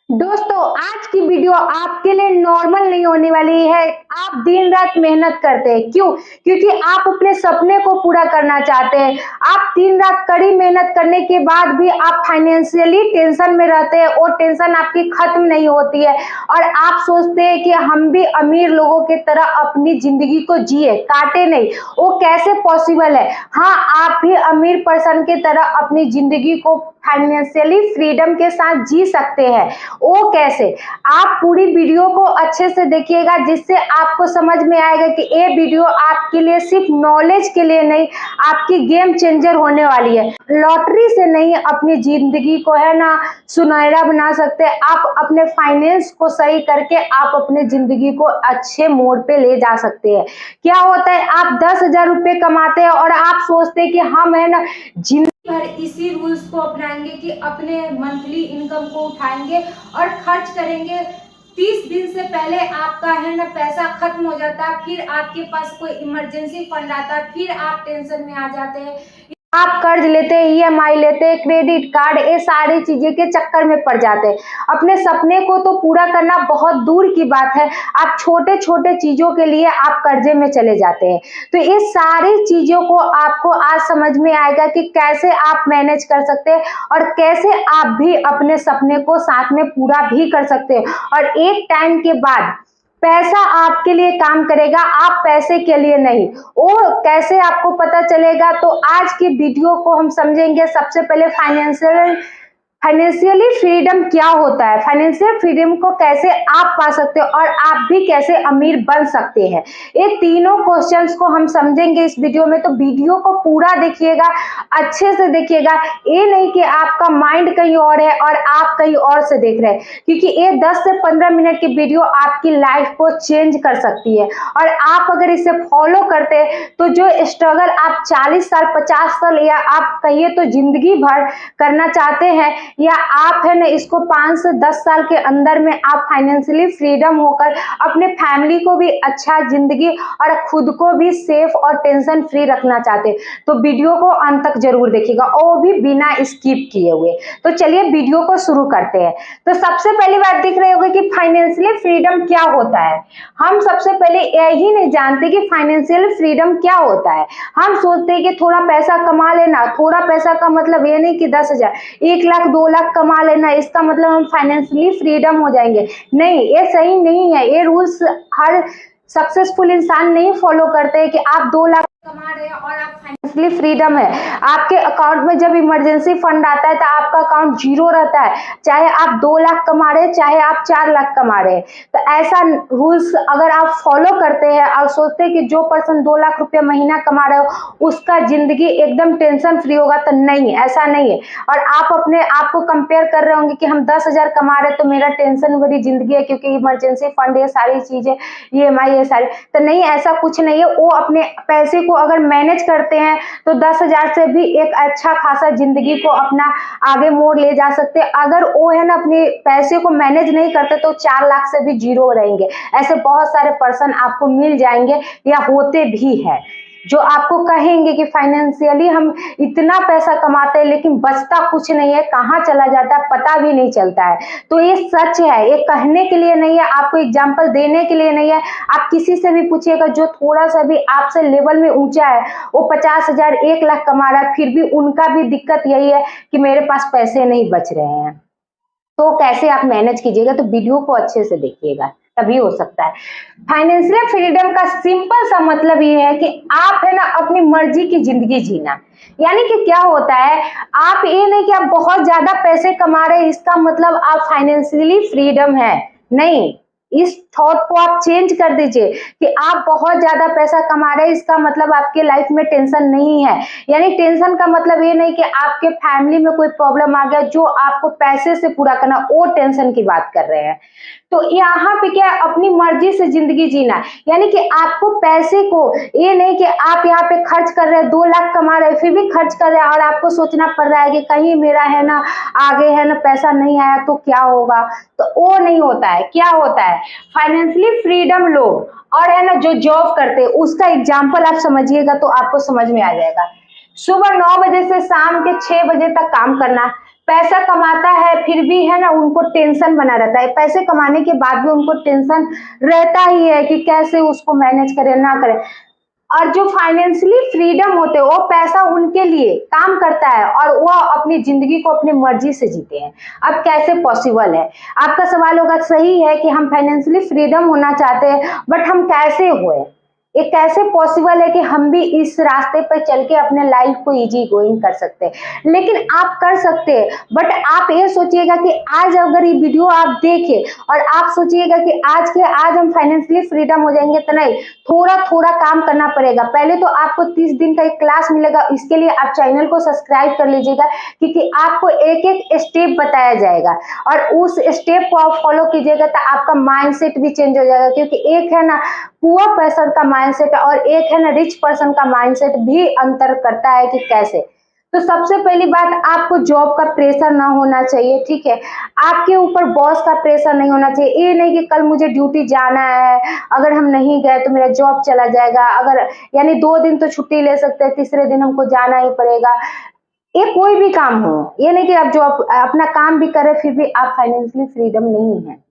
दोस्तों, आज की वीडियो आपके लिए नॉर्मल नहीं होने वाली है। आप दिन रात मेहनत करते हैं, क्यों? क्योंकि आप अपने सपने को पूरा करना चाहते हैं। आप दिन रात कड़ी मेहनत करने के बाद भी आप फाइनेंशियली टेंशन में रहते हैं और टेंशन आपकी खत्म नहीं होती है और आप सोचते हैं कि हम भी अमीर लोगों की तरह अपनी जिंदगी को जिए, काटे नहीं। वो कैसे पॉसिबल है? हाँ, आप भी अमीर पर्सन की तरह अपनी जिंदगी को फाइनेंशियली फ्रीडम के साथ जी सकते हैं। वो कैसे? आप पूरी वीडियो को अच्छे से देखिएगा, जिससे आपको समझ में आएगा कि ये वीडियो आपके लिए सिर्फ नॉलेज के लिए नहीं, आपकी गेम चेंजर होने वाली है। लॉटरी से नहीं, अपनी जिंदगी को है ना सुनहरा बना सकते हैं। आप अपने फाइनेंस को सही करके आप अपने जिंदगी को अच्छे मोड़ पे ले जा सकते हैं। क्या होता है, आप 10,000 रुपये कमाते हैं और आप सोचते हैं कि हम है ना पर इसी रूल्स को अपनाएंगे कि अपने मंथली इनकम को उठाएंगे और खर्च करेंगे। 30 दिन से पहले आपका है ना पैसा खत्म हो जाता है, फिर आपके पास कोई इमरजेंसी फंड आता है, फिर आप टेंशन में आ जाते हैं। आप कर्ज लेते हैं, ईएमआई लेते हैं, क्रेडिट कार्ड, ये सारी चीजें के चक्कर में पड़ जाते हैं। अपने सपने को तो पूरा करना बहुत दूर की बात है, आप छोटे छोटे चीजों के लिए आप कर्जे में चले जाते हैं। तो ये सारी चीजों को आपको आज समझ में आएगा कि कैसे आप मैनेज कर सकते हैं और कैसे आप भी अपने सपने को साथ में पूरा भी कर सकते हैं। और एक टाइम के बाद पैसा आपके लिए काम करेगा, आप पैसे के लिए नहीं। वो कैसे आपको पता चलेगा? तो आज की वीडियो को हम समझेंगे। सबसे पहले फाइनेंशियली फ्रीडम क्या होता है, फाइनेंशियल फ्रीडम को कैसे आप पा सकते हो और आप भी कैसे अमीर बन सकते हैं। ये तीनों क्वेश्चंस को हम समझेंगे इस वीडियो में। तो वीडियो को पूरा देखिएगा, अच्छे से देखिएगा। ये नहीं कि आपका माइंड कहीं और है और आप कहीं और से देख रहे हैं, क्योंकि ये 10 से 15 मिनट की वीडियो आपकी लाइफ को चेंज कर सकती है। और आप अगर इसे फॉलो करते हैं तो जो स्ट्रगल आप 40 साल 50 साल या आप कहिए तो जिंदगी भर करना चाहते हैं, या आप है ना इसको 5 से 10 साल के अंदर में आप फाइनेंशियली फ्रीडम होकर अपने फैमिली को भी अच्छा जिंदगी और खुद को भी सेफ और टेंशन फ्री रखना चाहते हैं, तो वीडियो को अंत तक जरूर देखिएगा, और वो भी बिना स्किप किए हुए। तो चलिए वीडियो को शुरू करते हैं। तो सबसे पहली बात दिख रही होगी कि फाइनेंशियली फ्रीडम क्या होता है। हम सबसे पहले यही नहीं जानते कि फाइनेंशियल फ्रीडम क्या होता है। हम सोचते हैं कि थोड़ा पैसा कमा लेना, थोड़ा पैसा का मतलब ये नहीं कि 10,000, 1 लाख 2 लाख कमा लेना इसका मतलब हम फाइनेंशियली फ्रीडम हो जाएंगे। नहीं, ये सही नहीं है। ये रूल्स हर सक्सेसफुल इंसान नहीं फॉलो करते हैं कि आप 2 लाख कमा रहे हैं और आप फाइनेंशियली फ्रीडम है। आपके अकाउंट में जब इमरजेंसी फंड आता है तो आपका अकाउंट जीरो रहता है, चाहे आप 2 लाख कमा रहे हैं चाहे आप 4 लाख कमा रहे हैं। तो ऐसा रूल्स अगर आप फॉलो करते हैं और सोचते हैं कि जो पर्सन 2 लाख रुपया महीना कमा रहे हो उसका जिंदगी एकदम टेंशन फ्री होगा, तो नहीं, ऐसा नहीं है। और आप अपने आप को कंपेयर कर रहे होंगे कि हम 10,000 कमा रहे तो मेरा टेंशन भरी जिंदगी है क्योंकि इमरजेंसी फंड, ये सारी चीजें, ईएमआई, ये सारी। तो नहीं, ऐसा कुछ नहीं है। वो अपने पैसे को अगर मैनेज करते हैं तो 10,000 से भी एक अच्छा खासा जिंदगी को अपना आगे मोड़ ले जा सकते हैं। अगर वो है ना अपने पैसे को मैनेज नहीं करते तो 4 लाख से भी जीरो रहेंगे। ऐसे बहुत सारे पर्सन आपको मिल जाएंगे या होते भी है, जो आपको कहेंगे कि फाइनेंशियली हम इतना पैसा कमाते हैं लेकिन बचता कुछ नहीं है, कहाँ चला जाता है पता भी नहीं चलता है। तो ये सच है, ये कहने के लिए नहीं है, आपको एग्जांपल देने के लिए नहीं है। आप किसी से भी पूछिएगा जो थोड़ा सा भी आपसे लेवल में ऊंचा है, वो 50,000 1 लाख कमा रहा है, फिर भी उनका भी दिक्कत यही है कि मेरे पास पैसे नहीं बच रहे हैं। तो कैसे आप मैनेज कीजिएगा? तो वीडियो को अच्छे से देखिएगा, तभी हो सकता है। फाइनेंशियल फ्रीडम का सिंपल सा मतलब ये है कि आप है ना अपनी मर्जी की जिंदगी जीना। यानी कि क्या होता है, आप ये नहीं कि आप बहुत ज्यादा पैसे कमा रहे हैं इसका मतलब आप फाइनेंशियली फ्रीडम है, नहीं। इस थॉट को आप चेंज कर दीजिए कि आप बहुत ज्यादा पैसा कमा रहे हैं इसका मतलब आपके लाइफ में टेंशन नहीं है। यानी टेंशन का मतलब ये नहीं कि आपके फैमिली में कोई प्रॉब्लम आ गया जो आपको पैसे से पूरा करना, वो टेंशन की बात कर रहे हैं। तो यहाँ पे क्या, अपनी मर्जी से जिंदगी जीना, यानी कि आपको पैसे को ये नहीं कि आप यहाँ पे खर्च कर रहे हैं, 2 लाख कमा रहे हैं फिर भी खर्च कर रहे हैं और आपको सोचना पड़ रहा है कि कहीं मेरा है ना आगे है ना पैसा नहीं आया तो क्या होगा। तो वो नहीं होता है। क्या होता है, फाइनेंशियली फ्रीडम लोग और है ना जो जॉब करते हैं उसका एग्जाम्पल आप समझिएगा तो आपको समझ में आ जाएगा। सुबह 9 बजे से शाम के 6 बजे तक काम करना, पैसा कमाता है फिर भी है ना उनको टेंशन बना रहता है, पैसे कमाने के बाद भी उनको टेंशन रहता ही है कि कैसे उसको मैनेज करे ना करे। और जो फाइनेंशियली फ्रीडम होते हैं वो पैसा उनके लिए काम करता है और वो अपनी जिंदगी को अपनी मर्जी से जीते हैं। अब कैसे पॉसिबल है? आपका सवाल होगा, सही है कि हम फाइनेंशियली फ्रीडम होना चाहते हैं, बट हम कैसे हुए? ये कैसे पॉसिबल है कि हम भी इस रास्ते पर चल के अपने लाइफ को इजी गोइंग कर सकते हैं? लेकिन आप कर सकते हैं, बट आप ये सोचिएगा कि आज अगर ये वीडियो आप देखें और आप सोचिएगा कि आज हम फाइनेंशियली फ्रीडम हो जाएंगे, तो नहीं, थोड़ा थोड़ा काम करना पड़ेगा। पहले तो आपको 30 दिन का एक क्लास मिलेगा, इसके लिए आप चैनल को सब्सक्राइब कर लीजिएगा, क्योंकि आपको एक एक स्टेप बताया जाएगा और उस स्टेप को आप फॉलो कीजिएगा तो आपका माइंडसेट भी चेंज हो जाएगा। क्योंकि एक है ना पुअर पर्सन का माइंडसेट और एक है ना रिच पर्सन का माइंडसेट भी अंतर करता है कि कैसे। तो सबसे पहली बात, आपको जॉब का प्रेशर ना होना चाहिए, ठीक है? आपके ऊपर बॉस का प्रेशर नहीं होना चाहिए। ये नहीं कि कल मुझे ड्यूटी जाना है, अगर हम नहीं गए तो मेरा जॉब चला जाएगा, अगर यानी 2 दिन तो छुट्टी ले सकते हैं, तीसरे दिन हमको जाना ही पड़ेगा। ये कोई भी काम हो, ये नहीं कि आप जॉब अपना काम भी करें फिर भी आप फाइनेंशियली फ्रीडम नहीं है।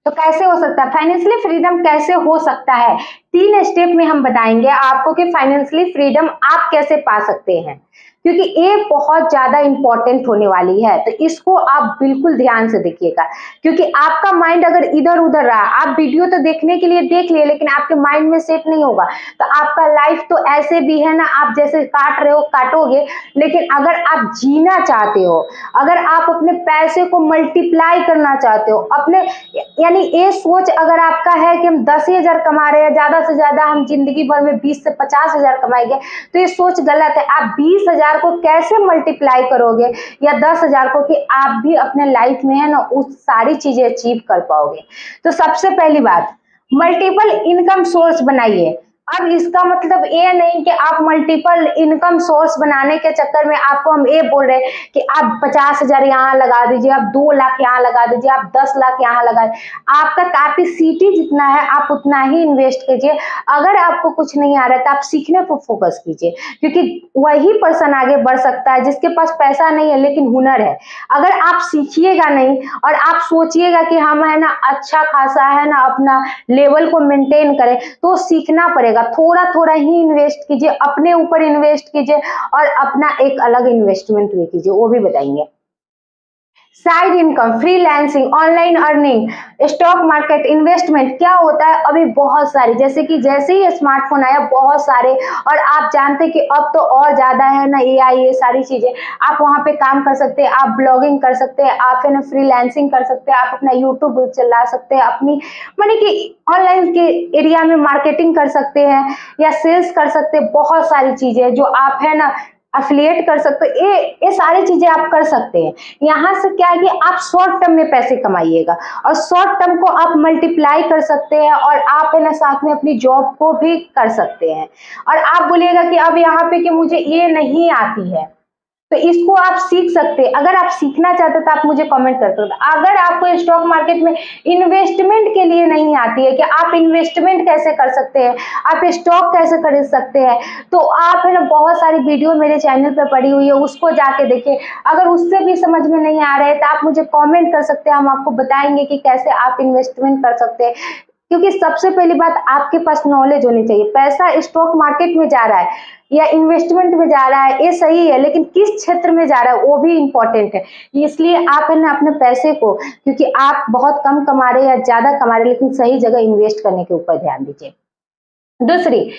तो कैसे हो सकता है फाइनेंशियली फ्रीडम? कैसे हो सकता है? 3 स्टेप में हम बताएंगे आपको कि फाइनेंशियली फ्रीडम आप कैसे पा सकते हैं, क्योंकि ये बहुत ज्यादा इंपॉर्टेंट होने वाली है। तो इसको आप बिल्कुल ध्यान से देखिएगा, क्योंकि आपका माइंड अगर इधर उधर रहा, आप वीडियो तो देखने के लिए देख लिए लेकिन आपके माइंड में सेट नहीं होगा, तो आपका लाइफ तो ऐसे भी है ना, आप जैसे काट रहे हो काटोगे। लेकिन अगर आप जीना चाहते हो, अगर आप अपने पैसे को मल्टीप्लाई करना चाहते हो, अपने यानी ये सोच अगर आपका है कि हम 10,000 कमा रहे हैं, ज्यादा से ज्यादा हम जिंदगी भर में 20 से 50,000 कमाएंगे, तो ये सोच गलत है। आप 20,000 को कैसे मल्टीप्लाई करोगे या 10,000 को, कि आप भी अपने लाइफ में है ना उस सारी चीजें अचीव कर पाओगे। तो सबसे पहली बात, मल्टीपल इनकम सोर्स बनाइए। अब इसका मतलब ये नहीं कि आप मल्टीपल इनकम सोर्स बनाने के चक्कर में आपको हम ये बोल रहे हैं कि आप 50,000 यहाँ लगा दीजिए, आप 2 लाख यहाँ लगा दीजिए, आप 10 लाख यहाँ लगा दीजिए। आपका कैपेसिटी जितना है आप उतना ही इन्वेस्ट कीजिए। अगर आपको कुछ नहीं आ रहा है तो आप सीखने पर फोकस कीजिए, क्योंकि वही पर्सन आगे बढ़ सकता है जिसके पास पैसा नहीं है लेकिन हुनर है। अगर आप सीखिएगा नहीं और आप सोचिएगा कि हम है ना अच्छा खासा है ना अपना लेवल को मेंटेन करें, तो सीखना पड़ेगा। थोड़ा थोड़ा ही इन्वेस्ट कीजिए, अपने ऊपर इन्वेस्ट कीजिए और अपना एक अलग इन्वेस्टमेंट भी कीजिए, वो भी बताएंगे। Side income, freelancing, online earning, stock market, investment क्या होता है अभी बहुत सारी, जैसे ही स्मार्टफोन आया बहुत सारे, और आप जानते हैं कि अब तो और ज्यादा है ना एआई, ये सारी चीजें आप वहां पे काम कर सकते हैं। आप ब्लॉगिंग कर सकते हैं, आप है ना फ्रीलांसिंग कर सकते हैं, आप अपना यूट्यूब चला सकते हैं, अपनी माने कि ऑनलाइन के एरिया में मार्केटिंग कर सकते हैं या सेल्स कर सकते हैं। बहुत सारी चीजें जो आप है ना अफिलिएट कर सकते हैं, ये सारी चीजें आप कर सकते हैं। यहाँ से क्या है कि आप शॉर्ट टर्म में पैसे कमाइएगा और शॉर्ट टर्म को आप मल्टीप्लाई कर सकते हैं और आप है ना साथ में अपनी जॉब को भी कर सकते हैं। और आप बोलिएगा कि अब यहाँ पे कि मुझे ये नहीं आती है, तो इसको आप सीख सकते हैं। अगर आप सीखना चाहते हैं तो आप मुझे कमेंट कर सकते हैं। अगर आपको स्टॉक मार्केट में इन्वेस्टमेंट के लिए नहीं आती है कि आप इन्वेस्टमेंट कैसे कर सकते हैं, आप स्टॉक कैसे खरीद सकते हैं, तो आप है ना बहुत सारी वीडियो मेरे चैनल पे पड़ी हुई है, उसको जाके देखिए। अगर उससे भी समझ में नहीं आ रहा है तो आप मुझे कॉमेंट कर सकते हैं, हम आपको बताएंगे कि कैसे आप इन्वेस्टमेंट कर सकते हैं। क्योंकि सबसे पहली बात आपके पास नॉलेज होनी चाहिए। पैसा स्टॉक मार्केट में जा रहा है या इन्वेस्टमेंट में जा रहा है ये सही है, लेकिन किस क्षेत्र में जा रहा है वो भी इम्पोर्टेंट है। इसलिए आप है ना अपने पैसे को, क्योंकि आप बहुत कम कमा रहे हैं या ज्यादा कमा रहे हैं, लेकिन सही जगह इन्वेस्ट करने के ऊपर ध्यान दीजिए। दूसरी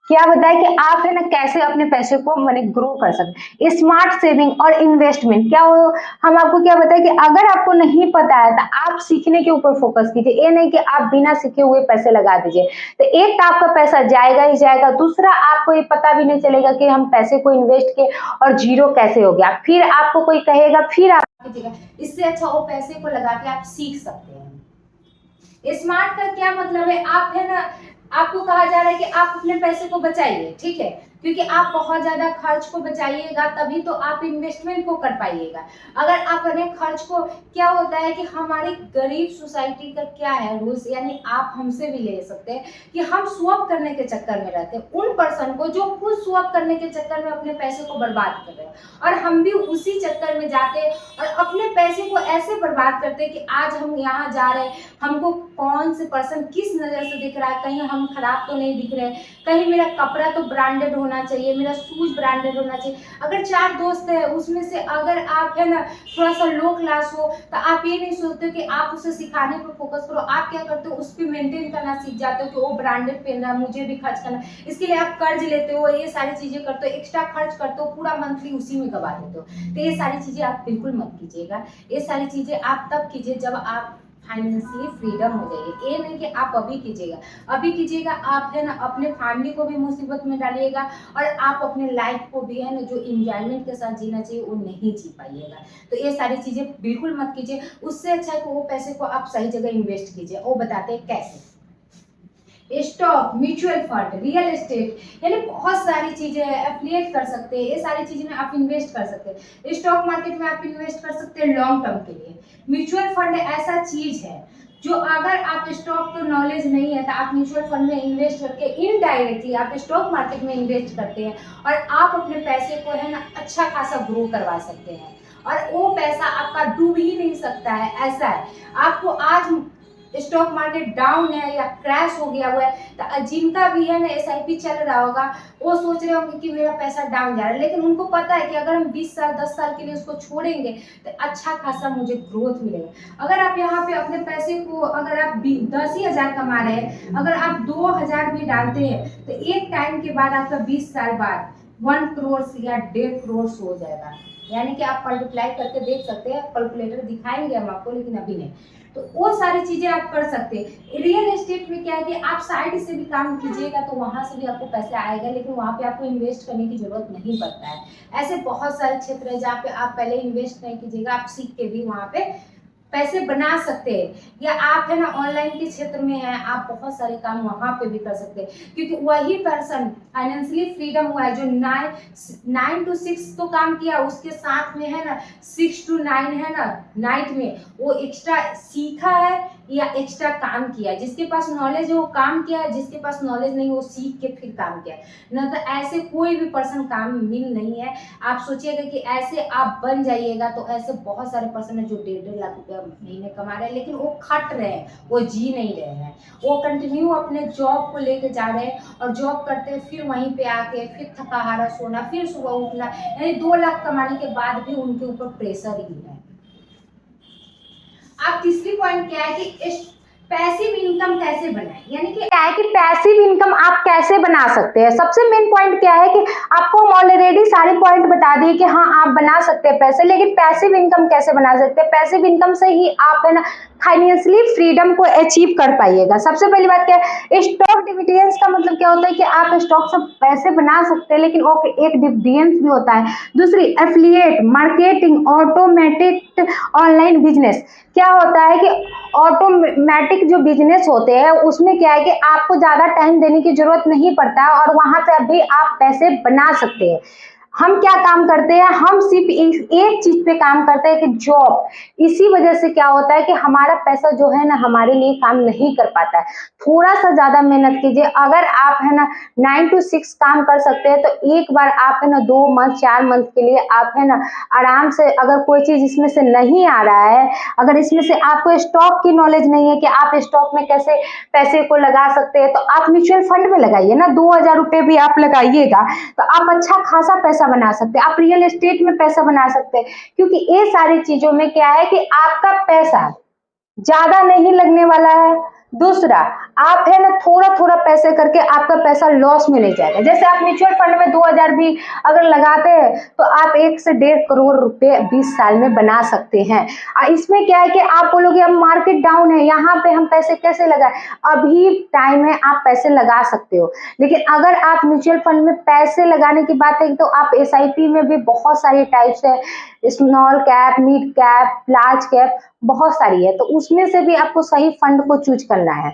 क्या बताए कि आप है ना कैसे अपने पैसे को माने ग्रो कर सकते। स्मार्ट सेविंग और इन्वेस्टमेंट क्या हो, हम आपको क्या बताए कि अगर आपको नहीं पता है तो आप सीखने के ऊपर फोकस कीजिए। ये नहीं कि आप बिना सीखे हुए पैसे लगा दीजिए, तो एक तो आपका पैसा जाएगा ही जाएगा, दूसरा आपको ये पता भी नहीं चलेगा कि हम पैसे को इन्वेस्ट किए और जीरो कैसे हो गया। फिर आपको कोई कहेगा, फिर आप कीजिएगा। इससे अच्छा वो पैसे को लगा के आप सीख सकते हैं। स्मार्ट का क्या मतलब है, आप है ना आपको कहा जा रहा है कि आप अपने पैसे को बचाइए, ठीक है, क्योंकि आप बहुत ज़्यादा खर्च को बचाइएगा तभी तो आप इन्वेस्टमेंट को कर पाइएगा। अगर आप अपने खर्च को, क्या होता है कि हमारी गरीब सोसाइटी का क्या है रूल्स, यानी आप हमसे भी ले सकते हैं कि हम स्वैप करने के चक्कर में रहते हैं उन पर्सन को जो खुद स्वैप करने के चक्कर में अपने पैसे को बर्बाद कर रहे हैं, और हम भी उसी चक्कर में जाते हैं और अपने पैसे को ऐसे बर्बाद करते हैं कि आज हम यहाँ जा रहे हैं, हमको कौन से पर्सन किस नज़र से दिख रहा है, कहीं हम खराब तो नहीं दिख रहे हैं, कहीं मेरा कपड़ा तो ब्रांडेड होना चाहिए, मेरा शूज ब्रांडेड होना चाहिए। अगर 4 दोस्त है उसमें से अगर आप है ना थोड़ा सा लो क्लास हो तो आप ये नहीं सोचते कि आप उसे सिखाने पर फोकस करो, आप क्या करते हो उस पर मेंटेन करना सीख जाते हो कि वो ब्रांडेड पहनना है, मुझे भी खर्च करना, इसके लिए आप कर्ज लेते हो, ये सारी चीजें करते हो, एक्स्ट्रा खर्च करते हो, पूरा मंथली उसी में गवा देते हो। तो ये सारी चीजें आप बिल्कुल मत कीजिएगा। ये सारी चीजें आप तब कीजिए जब आप फाइनेंशियली फ्रीडम हो जाइए। ये नहीं कि आप अभी कीजिएगा, अभी कीजिएगा आप है ना अपने फैमिली को भी मुसीबत में डालिएगा और आप अपने लाइफ को भी है ना जो इंजॉयमेंट के साथ जीना चाहिए वो नहीं जी पाइएगा। तो ये सारी चीजें बिल्कुल मत कीजिए। उससे अच्छा है कि वो पैसे को आप सही जगह इन्वेस्ट कीजिए। वो बताते हैं कैसे। Stock, mutual fund, real estate, यानी बहुत सारी चीजें हैं, एफिलिएट कर सकते हैं, ये सारी चीजें में आप इन्वेस्ट कर सकते हैं। स्टॉक मार्केट में आप इन्वेस्ट कर सकते हैं लॉन्ग टर्म के लिए। म्यूचुअल फंड ऐसा चीज है जो अगर आप स्टॉक को नॉलेज नहीं है तो आप म्यूचुअल फंड में इन्वेस्ट करके इनडायरेक्टली आप स्टॉक मार्केट में इन्वेस्ट करते हैं और आप अपने पैसे को है ना अच्छा खासा ग्रो करवा सकते हैं और वो पैसा आपका डूब ही नहीं सकता है। ऐसा है, आपको आज स्टॉक मार्केट डाउन है या क्रैश हो गया हुआ है तो जिनका भी है ना एसआईपी चल रहा होगा वो सोच रहे होंगे कि मेरा पैसा डाउन जा रहा है, लेकिन उनको पता है कि अगर हम 20 साल 10 साल के लिए उसको छोड़ेंगे तो अच्छा खासा मुझे ग्रोथ मिलेगा। अगर आप यहाँ पे अपने पैसे को अगर आप 10,000 कमा रहे हैं, अगर आप 2,000 भी डालते हैं तो एक टाइम के बाद आपका 20 साल बाद 1 करोड़ या 1.5 करोड़ हो जाएगा। यानी कि आप मल्टीप्लाई करके देख सकते हैं, कैलकुलेटर दिखाएंगे हम आपको लेकिन अभी नहीं। तो वो सारी चीजें आप कर सकते हैं। रियल एस्टेट में क्या है कि आप साइड से भी काम कीजिएगा तो वहां से भी आपको पैसे आएगा, लेकिन वहां पे आपको इन्वेस्ट करने की जरूरत नहीं पड़ता है। ऐसे बहुत सारे क्षेत्र है जहाँ पे आप पहले इन्वेस्ट नहीं कीजिएगा, आप सीख के भी वहां पे पैसे बना सकते हैं। या आप है ना ऑनलाइन के क्षेत्र में है, आप बहुत सारे काम वहां पे भी कर सकते हैं, क्योंकि वही पर्सन फाइनेंशियली फ्रीडम हुआ है जो 9 to 6 तो काम किया, उसके साथ में है ना 6 to 9 है ना नाइट में वो एक्स्ट्रा सीखा है या एक्स्ट्रा काम किया है। जिसके पास नॉलेज है वो काम किया है, जिसके पास नॉलेज नहीं वो सीख के फिर काम किया है। न तो ऐसे कोई भी पर्सन काम मिल नहीं है। आप सोचिएगा कि ऐसे आप बन जाइएगा तो ऐसे बहुत सारे पर्सन है जो 1.5 लाख रुपया महीने कमा रहे हैं, लेकिन वो खट रहे हैं, वो जी नहीं रहे हैं, वो कंटिन्यू अपने जॉब को लेके जा रहे हैं और जॉब करते हैं, फिर वहीं पे आके फिर थका हारा सोना, फिर सुबह उठना, यानी 2 लाख कमाने के बाद भी उनके ऊपर प्रेशर ही है। अब तीसरी पॉइंट क्या है कि पैसिव इनकम कैसे बनाए, यानी कि क्या है कि पैसिव इनकम आप कैसे बना सकते हैं। सबसे मेन पॉइंट क्या है कि आपको हम ऑलरेडी सारे पॉइंट बता दिए कि हाँ आप बना सकते हैं पैसे, लेकिन पैसिव इनकम कैसे बना सकते हैं। पैसिव इनकम से ही आप है ना फाइनेंशियली फ्रीडम को अचीव कर पाइएगा। सबसे पहली बात क्या है, स्टॉक डिविडेंड्स का मतलब क्या होता है कि आप स्टॉक से पैसे बना सकते हैं, लेकिन एक डिविडेंड्स भी होता है। दूसरी affiliate marketing, automatic online business. क्या होता है कि ऑटोमेटिक जो बिजनेस होते हैं उसमें क्या है कि आपको ज्यादा टाइम देने की जरूरत नहीं पड़ता और वहां से भी आप पैसे बना सकते हैं। हम क्या काम करते हैं, हम सिर्फ एक चीज पे काम करते हैं कि जॉब। इसी वजह से क्या होता है कि हमारा पैसा जो है ना हमारे लिए काम नहीं कर पाता है। थोड़ा सा ज्यादा मेहनत कीजिए। अगर आप है ना 9 to 6 काम कर सकते हैं तो एक बार आप है ना 2 मंथ 4 मंथ के लिए आप है ना आराम से, अगर कोई चीज इसमें से नहीं आ रहा है, अगर इसमें से आपको स्टॉक की नॉलेज नहीं है कि आप स्टॉक में कैसे पैसे को लगा सकते हैं, तो आप म्यूचुअल फंड में लगाइए ना। 2,000 रुपये भी आप लगाइएगा तो आप अच्छा खासा पैसा बना सकते हैं। आप रियल एस्टेट में पैसा बना सकते हैं, क्योंकि ये सारी चीजों में क्या है कि आपका पैसा ज्यादा नहीं लगने वाला है। दूसरा, आप है ना थोड़ा थोड़ा पैसे करके आपका पैसा लॉस में नहीं जाएगा। जैसे आप म्यूचुअल फंड में 2,000 भी अगर लगाते हैं तो आप 1 से 1.5 करोड़ रुपए 20 साल में बना सकते हैं। इसमें क्या है कि आप बोलोगे अब मार्केट डाउन है, यहाँ पे हम पैसे कैसे लगाए। अभी टाइम है, आप पैसे लगा सकते हो। लेकिन अगर आप म्यूचुअल फंड में पैसे लगाने की बात है तो आप एसआईपी में भी बहुत सारी टाइप्स है, small cap, mid cap, large cap, बहुत सारी है, तो उसमें से भी आपको सही फंड को चूज करना है।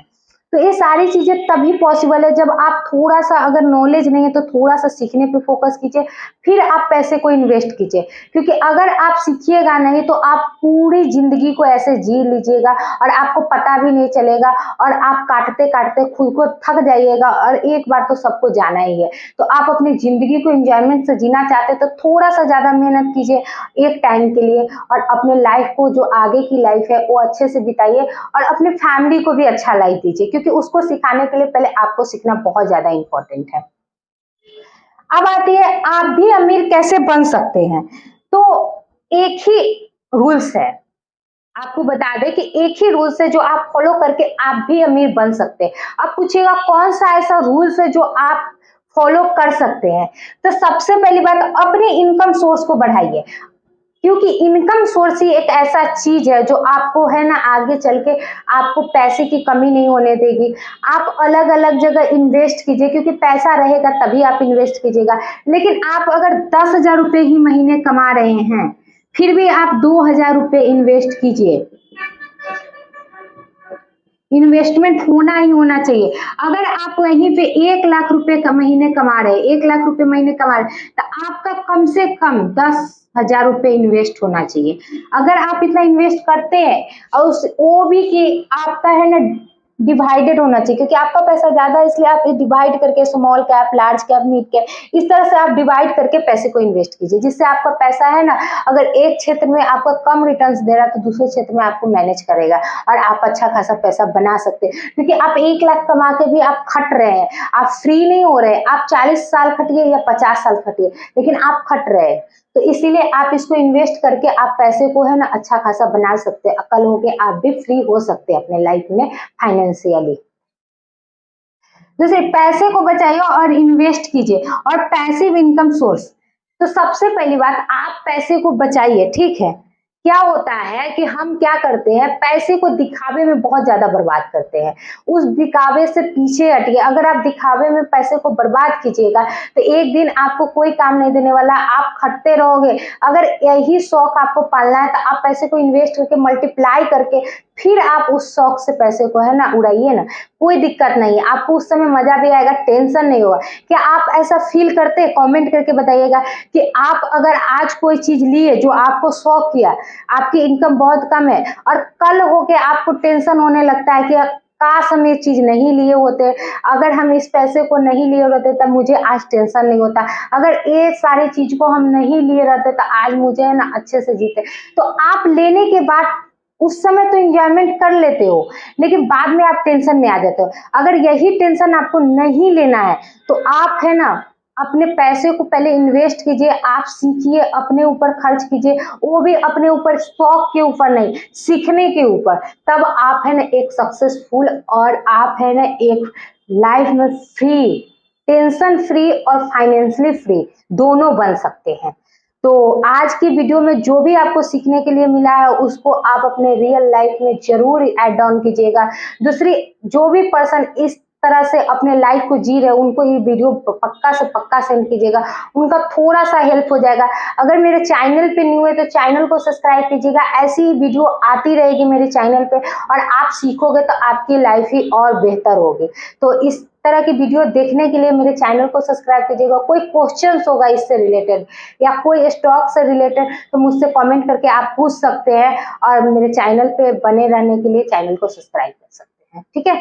तो ये सारी चीजें तभी पॉसिबल है जब आप थोड़ा सा, अगर नॉलेज नहीं है तो थोड़ा सा सीखने पे फोकस कीजिए, फिर आप पैसे को इन्वेस्ट कीजिए। क्योंकि अगर आप सीखिएगा नहीं तो आप पूरी जिंदगी को ऐसे जी लीजिएगा और आपको पता भी नहीं चलेगा, और आप काटते काटते खुद को थक जाइएगा, और एक बार तो सबको जाना ही है। तो आप अपनी जिंदगी को एंजॉयमेंट से जीना चाहते तो थोड़ा सा ज्यादा मेहनत कीजिए एक टाइम के लिए, और अपने लाइफ को, जो आगे की लाइफ है वो अच्छे से बिताइए, और अपने फैमिली को भी अच्छा लाइफ दीजिए, क्योंकि उसको सिखाने के लिए पहले आपको सीखना बहुत ज्यादा इंपॉर्टेंट है। अब आती है आप भी अमीर कैसे बन सकते हैं। तो एक ही रूल्स है, आपको बता दें कि एक ही रूल्स है जो आप फॉलो करके आप भी अमीर बन सकते हैं। अब पूछिएगा कौन सा ऐसा रूल्स है जो आप फॉलो कर सकते हैं। तो सबसे पहली बात, अपने इनकम सोर्स को बढ़ाइए, क्योंकि इनकम सोर्स ही एक ऐसा चीज है जो आपको है ना आगे चल के आपको पैसे की कमी नहीं होने देगी। आप अलग अलग जगह इन्वेस्ट कीजिए, क्योंकि पैसा रहेगा तभी आप इन्वेस्ट कीजिएगा। लेकिन आप अगर 10,000 रुपये ही महीने कमा रहे हैं, फिर भी आप 2,000 रुपये इन्वेस्ट कीजिए। इन्वेस्टमेंट होना ही होना चाहिए। अगर आप वहीं पे 1,00,000 रुपए का महीने कमा रहे हैं, 1,00,000 रुपए महीने कमा रहे हैं, तो आपका कम से कम 10,000 रुपये इन्वेस्ट होना चाहिए। अगर आप इतना इन्वेस्ट करते हैं, और उस वो भी कि आपका है ना डिवाइडेड होना चाहिए, क्योंकि आपका पैसा ज्यादा है इसलिए आप डिवाइड करके small cap, large cap, mid cap, इस तरह से आप डिवाइड करके पैसे को इन्वेस्ट कीजिए, जिससे आपका पैसा है ना, अगर एक क्षेत्र में आपका कम रिटर्न्स दे रहा है तो दूसरे क्षेत्र में आपको मैनेज करेगा, और आप अच्छा खासा पैसा बना सकते हैं। क्योंकि आप 1,00,000 कमा के भी आप खट रहे हैं, आप फ्री नहीं हो रहे। आप 40 साल खटिए या 50 साल खटिए, लेकिन आप खट रहे हैं। तो इसीलिए आप इसको इन्वेस्ट करके आप पैसे को है ना अच्छा खासा बना सकते हैं। कल होके आप भी फ्री हो सकते हैं अपने लाइफ में फाइनेंशियली। जैसे पैसे को बचाइए और इन्वेस्ट कीजिए, और पैसिव इनकम सोर्स। तो सबसे पहली बात, आप पैसे को बचाइए, ठीक है। क्या होता है कि हम क्या करते हैं, पैसे को दिखावे में बहुत ज्यादा बर्बाद करते हैं। उस दिखावे से पीछे हटिए। अगर आप दिखावे में पैसे को बर्बाद कीजिएगा तो एक दिन आपको कोई काम नहीं देने वाला, आप खटते रहोगे। अगर यही शौक आपको पालना है तो आप पैसे को इन्वेस्ट करके मल्टीप्लाई करके फिर आप उस शौक से पैसे को है ना उड़ाइए ना, कोई दिक्कत नहीं है। आपको उस समय मजा भी आएगा, टेंशन नहीं होगा। क्या आप ऐसा फील करते हैं? कमेंट करके बताइएगा कि आप अगर आज कोई चीज लिए जो आपको शौक किया, आपकी इनकम बहुत कम है, और कल होके आपको टेंशन होने लगता है कि काश हम ये चीज नहीं लिए होते, अगर हम इस पैसे को नहीं लिए रहते तब मुझे आज टेंशन नहीं होता, अगर ये सारी चीज को हम नहीं लिए रहते तो आज मुझे है ना अच्छे से जीते। तो आप लेने के बाद उस समय तो एंजॉयमेंट कर लेते हो, लेकिन बाद में आप टेंशन में आ जाते हो। अगर यही टेंशन आपको नहीं लेना है तो आप है ना अपने पैसे को पहले इन्वेस्ट कीजिए, आप सीखिए, अपने ऊपर खर्च कीजिए, वो भी अपने ऊपर, शौक के ऊपर नहीं, सीखने के ऊपर। तब आप है ना एक सक्सेसफुल, और आप है ना एक लाइफ में फ्री, टेंशन फ्री और फाइनेंशियली फ्री दोनों बन सकते हैं। तो आज की वीडियो में जो भी आपको सीखने के लिए मिला है उसको आप अपने रियल लाइफ में जरूर ऐड ऑन कीजिएगा। दूसरी, जो भी पर्सन इस तरह से अपने लाइफ को जी रहे उनको ये वीडियो पक्का से पक्का सेंड कीजिएगा, उनका थोड़ा सा हेल्प हो जाएगा। अगर मेरे चैनल पे न्यू है तो चैनल को सब्सक्राइब कीजिएगा, ऐसी ही वीडियो आती रहेगी मेरे चैनल पे, और आप सीखोगे तो आपकी लाइफ ही और बेहतर होगी। तो इस तरह की वीडियो देखने के लिए मेरे चैनल को सब्सक्राइब कीजिएगा। कोई क्वेश्चंस होगा इससे रिलेटेड या कोई स्टॉक से रिलेटेड तो मुझसे कमेंट करके आप पूछ सकते हैं, और मेरे चैनल पे बने रहने के लिए चैनल को सब्सक्राइब कर सकते हैं, ठीक है।